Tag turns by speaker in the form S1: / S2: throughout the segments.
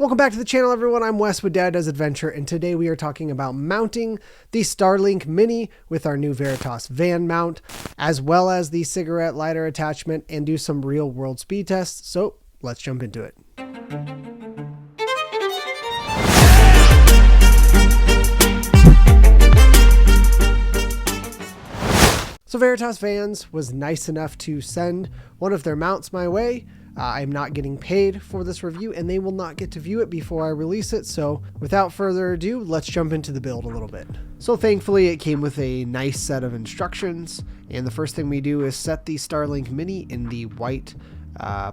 S1: Welcome back to the channel, everyone. I'm Wes with Dad Does Adventure, and today we are talking about mounting the Starlink Mini with our new Veritas van mount, as well as the cigarette lighter attachment, and do some real world speed tests. So let's jump into it. So Veritas Vans was nice enough to send one of their mounts my way. I'm not getting paid for this review, and they will not get to view it before I release it. So without further ado, let's jump into the build a little bit. So thankfully it came with a nice set of instructions, and the first thing we do is set the Starlink Mini in the white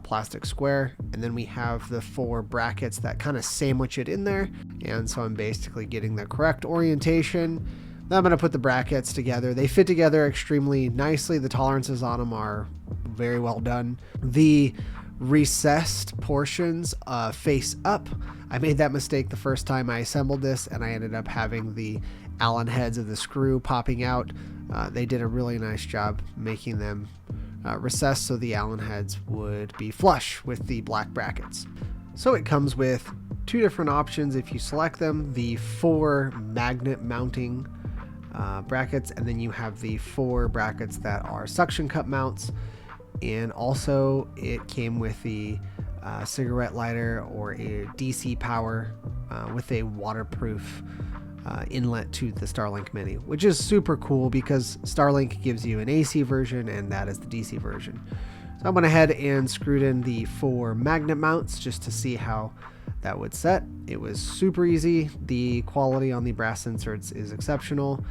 S1: plastic square, and then we have the 4 brackets that kind of sandwich it in there. And so I'm basically getting the correct orientation. Then I'm going to put the brackets together. They fit together extremely nicely. The tolerances on them are very well done. The recessed portions face up. I made that mistake the first time I assembled this, and I ended up having the Allen heads of the screw popping out. They did a really nice job making them recessed so the Allen heads would be flush with the black brackets. So it comes with 2 different options if you select them: the 4 magnet mounting brackets, and then you have the 4 brackets that are suction cup mounts. And also it came with the cigarette lighter or a DC power with a waterproof inlet to the Starlink Mini, which is super cool because Starlink gives you an AC version and that is the DC version. So I went ahead and screwed in the 4 magnet mounts just to see how that would set. It was super easy. The quality on the brass inserts is exceptional.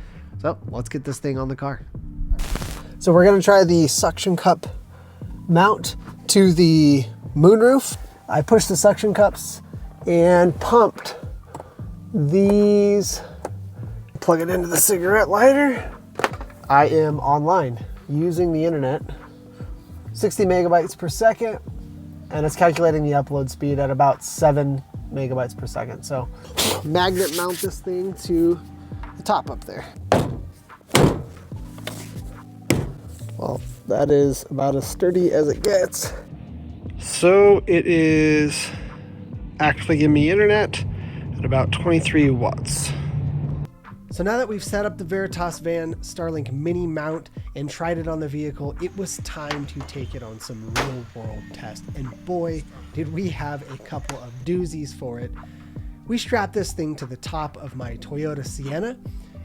S1: So let's get this thing on the car. So we're going to try the suction cup mount to the moonroof. I pushed the suction cups and pumped these. Plug it into the cigarette lighter. I am online using the internet, 60 megabytes per second, and it's calculating the upload speed at about 7 megabytes per second. So magnet mount this thing to the top up there. Well, that is about as sturdy as it gets. So it is actually giving me internet at about 23 watts. So now that we've set up the Veritas Van Starlink Mini mount and tried it on the vehicle, it was time to take it on some real world tests. And boy, did we have a couple of doozies for it. We strapped this thing to the top of my Toyota Sienna,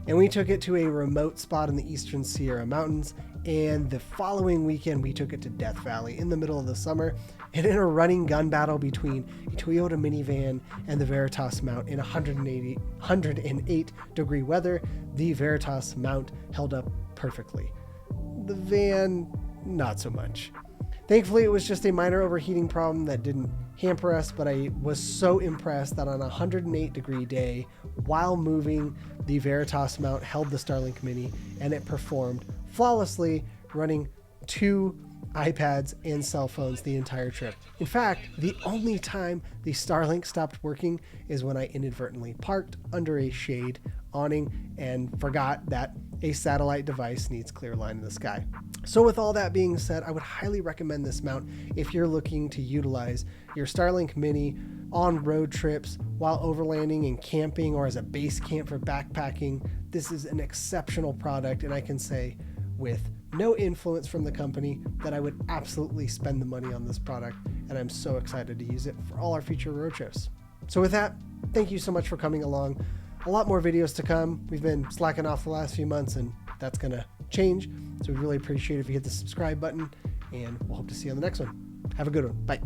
S1: and we took it to a remote spot in the Eastern Sierra Mountains. And the following weekend, we took it to Death Valley in the middle of the summer. And in a running gun battle between a Toyota minivan and the Veritas mount in 108 degree weather, the Veritas mount held up perfectly. The van, not so much. Thankfully, it was just a minor overheating problem that didn't hamper us, but I was so impressed that on a 108 degree day, while moving, the Veritas mount held the Starlink Mini and it performed flawlessly, running 2 iPads and cell phones the entire trip. In fact, the only time the Starlink stopped working is when I inadvertently parked under a shade awning and forgot that a satellite device needs clear line in the sky. So with all that being said, I would highly recommend this mount if you're looking to utilize your Starlink Mini on road trips, while overlanding and camping, or as a base camp for backpacking. This is an exceptional product, and I can say with no influence from the company that I would absolutely spend the money on this product, and I'm so excited to use it for all our future road trips. So with that, thank you so much for coming along. A lot more videos to come. We've been slacking off the last few months, and that's gonna change. So we really appreciate it if you hit the subscribe button, and we'll hope to see you on the next one. Have a good one. Bye.